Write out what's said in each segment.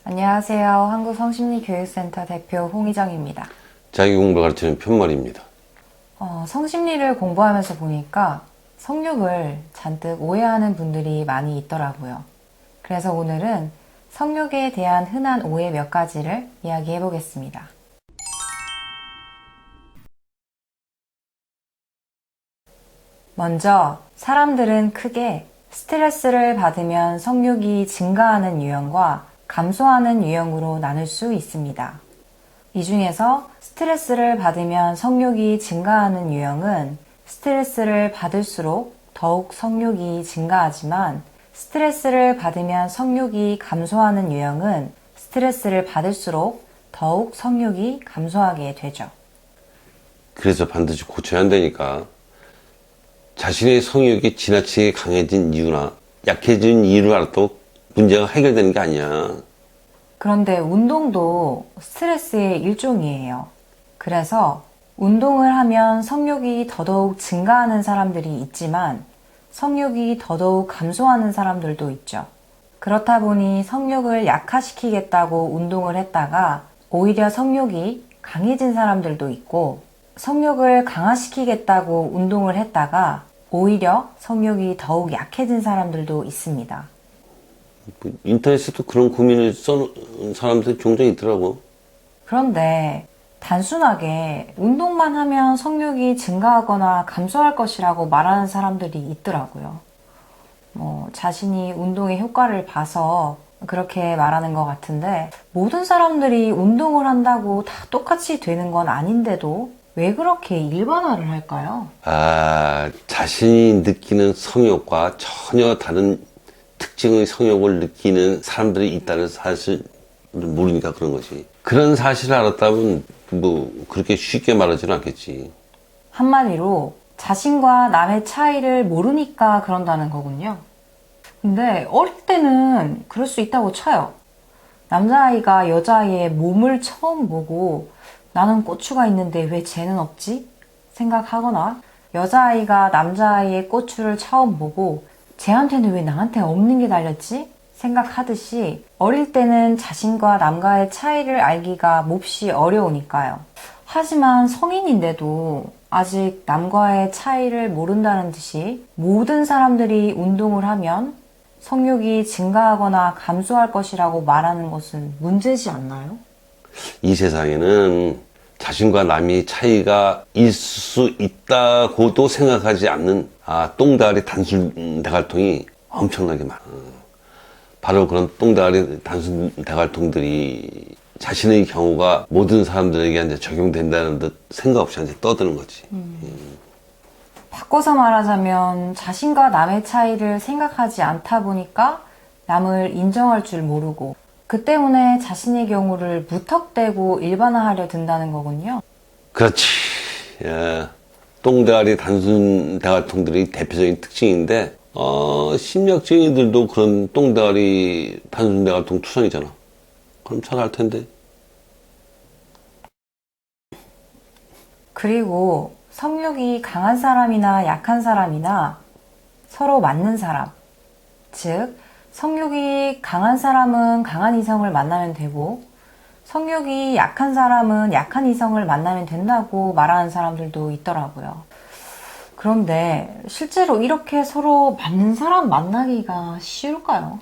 안녕하세요. 한국성심리교육센터 대표 홍희정입니다. 자기공부 가르치는 편말입니다. 성심리를 공부하면서 보니까 성욕을 잔뜩 오해하는 분들이 많이 있더라고요. 그래서 오늘은 성욕에 대한 흔한 오해 몇 가지를 이야기해 보겠습니다. 먼저 사람들은 크게 스트레스를 받으면 성욕이 증가하는 유형과 감소하는 유형으로 나눌 수 있습니다. 이 중에서 스트레스를 받으면 성욕이 증가하는 유형은 스트레스를 받을수록 더욱 성욕이 증가하지만 스트레스를 받으면 성욕이 감소하는 유형은 스트레스를 받을수록 더욱 성욕이 감소하게 되죠. 그래서 반드시 고쳐야 한다니까. 자신의 성욕이 지나치게 강해진 이유나 약해진 이유를 알아도 문제가 해결되는 게 아니야. 그런데 운동도 스트레스의 일종이에요. 그래서 운동을 하면 성욕이 더더욱 증가하는 사람들이 있지만 성욕이 더더욱 감소하는 사람들도 있죠. 그렇다 보니 성욕을 약화시키겠다고 운동을 했다가 오히려 성욕이 강해진 사람들도 있고 성욕을 강화시키겠다고 운동을 했다가 오히려 성욕이 더욱 약해진 사람들도 있습니다. 인터넷에도 그런 고민을 써놓은 사람들이 종종 있더라고. 그런데 단순하게 운동만 하면 성욕이 증가하거나 감소할 것이라고 말하는 사람들이 있더라고요. 자신이 운동의 효과를 봐서 그렇게 말하는 것 같은데 모든 사람들이 운동을 한다고 다 똑같이 되는 건 아닌데도 왜 그렇게 일반화를 할까요? 자신이 느끼는 성욕과 전혀 다른 특징의 성욕을 느끼는 사람들이 있다는 사실을 모르니까 그런 거지. 그런 사실을 알았다면 그렇게 쉽게 말하지는 않겠지. 한마디로 자신과 남의 차이를 모르니까 그런다는 거군요. 근데 어릴 때는 그럴 수 있다고 쳐요. 남자아이가 여자아이의 몸을 처음 보고 나는 고추가 있는데 왜 쟤는 없지? 생각하거나 여자아이가 남자아이의 고추를 처음 보고 쟤한테는 왜 나한테 없는 게 달렸지? 생각하듯이 어릴 때는 자신과 남과의 차이를 알기가 몹시 어려우니까요. 하지만 성인인데도 아직 남과의 차이를 모른다는 듯이 모든 사람들이 운동을 하면 성욕이 증가하거나 감소할 것이라고 말하는 것은 문제지 않나요? 이 세상에는 자신과 남이 차이가 있을 수 있다고도 생각하지 않는 똥다리 단순 대갈통이 엄청나게 많아. 바로 그런 똥다리 단순 대갈통들이 자신의 경우가 모든 사람들에게 이제 적용된다는 듯 생각 없이 이제 떠드는 거지. 바꿔서 말하자면 자신과 남의 차이를 생각하지 않다 보니까 남을 인정할 줄 모르고 그 때문에 자신의 경우를 무턱대고 일반화하려 든다는 거군요. 그렇지. 똥대가리 단순 대갈통들이 대표적인 특징인데 심리학쟁이들도 그런 똥대가리 단순 대갈통 투성이잖아. 그럼 잘 알 텐데. 그리고 성욕이 강한 사람이나 약한 사람이나 서로 맞는 사람, 즉 성욕이 강한 사람은 강한 이성을 만나면 되고 성욕이 약한 사람은 약한 이성을 만나면 된다고 말하는 사람들도 있더라고요. 그런데 실제로 이렇게 서로 맞는 사람 만나기가 쉬울까요?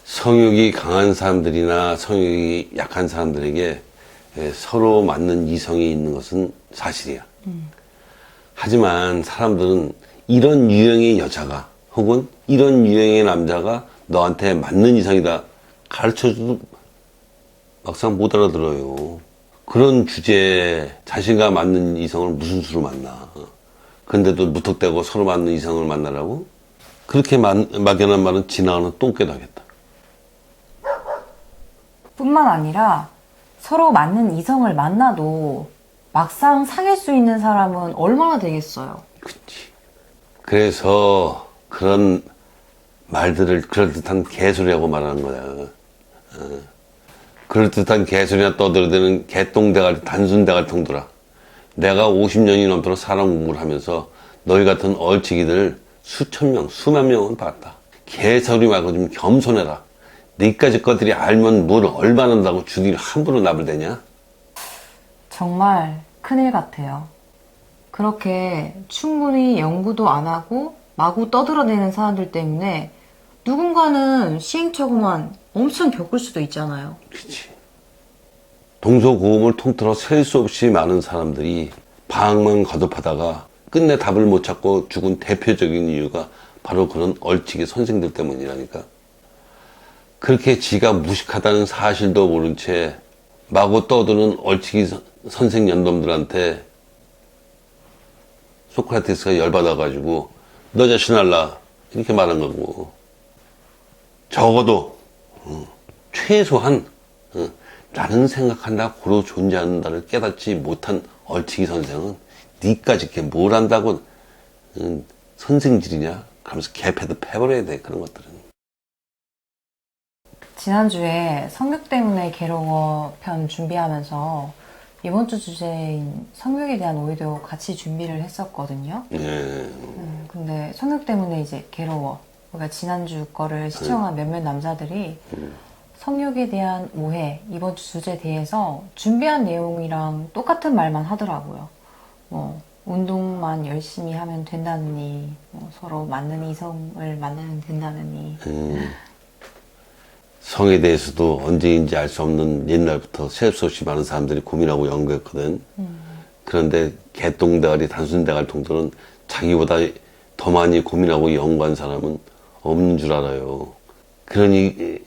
성욕이 강한 사람들이나 성욕이 약한 사람들에게 서로 맞는 이성이 있는 것은 사실이야. 하지만 사람들은 이런 유형의 여자가 혹은 이런 유형의 남자가 너한테 맞는 이상이다 가르쳐줘도 막상 못 알아들어요. 그런 주제에 자신과 맞는 이성을 무슨 수로 만나. 근데도 무턱대고 서로 맞는 이성을 만나라고? 그렇게 막연한 말은 지나가는 똥개다겠다. 뿐만 아니라 서로 맞는 이성을 만나도 막상 사귈 수 있는 사람은 얼마나 되겠어요? 그치. 그래서 그런 말들을 그럴듯한 개소리라고 말하는 거야. 그럴듯한 개소리나 떠들어대는 개똥대가리 단순 대갈통들아. 내가 50년이 넘도록 사람 공부를 하면서 너희 같은 얼치기들 수천 명, 수만 명은 봤다. 개소리 말고 좀 겸손해라. 너희까지 것들이 알면 뭘 얼마나 한다고 주둥이를 함부로 나불대냐? 정말 큰일 같아요. 그렇게 충분히 연구도 안 하고 마구 떠들어대는 사람들 때문에 누군가는 시행착오만 엄청 겪을 수도 있잖아요. 그치. 동서고금을 통틀어 셀 수 없이 많은 사람들이 방황만 거듭하다가 끝내 답을 못 찾고 죽은 대표적인 이유가 바로 그런 얼치기 선생들 때문이라니까. 그렇게 지가 무식하다는 사실도 모른 채 마구 떠드는 얼치기 선생 연놈들한테 소크라테스가 열받아가지고 너 자신 알라 이렇게 말한 거고, 적어도 최소한 나는 생각한다 고로 존재한다를 깨닫지 못한 얼치기 선생은 니까지 이렇게 뭘 안다고 선생질이냐 그러면서 개패도 패버려야 돼. 그런 것들은. 지난주에 성욕 때문에 괴로워 편 준비하면서 이번 주 주제인 성욕에 대한 오해도 같이 준비를 했었거든요. 근데 성욕 때문에 이제 괴로워. 그러니까 지난주 거를 시청한 몇몇 남자들이 성욕에 대한 오해, 이번 주 주제에 대해서 준비한 내용이랑 똑같은 말만 하더라고요. 뭐 운동만 열심히 하면 된다느니, 뭐 서로 맞는 이성을 만나면 된다느니. 성에 대해서도 언제인지 알 수 없는 옛날부터 셀 수 없이 많은 사람들이 고민하고 연구했거든. 그런데 개똥대가리 단순대가리 통들은 자기보다 더 많이 고민하고 연구한 사람은 없는 줄 알아요. 그러니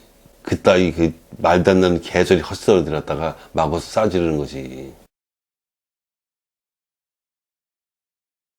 그따위 그 말도 안 되는 개소리 헛소리 들었다가 마구 싸지르는 거지.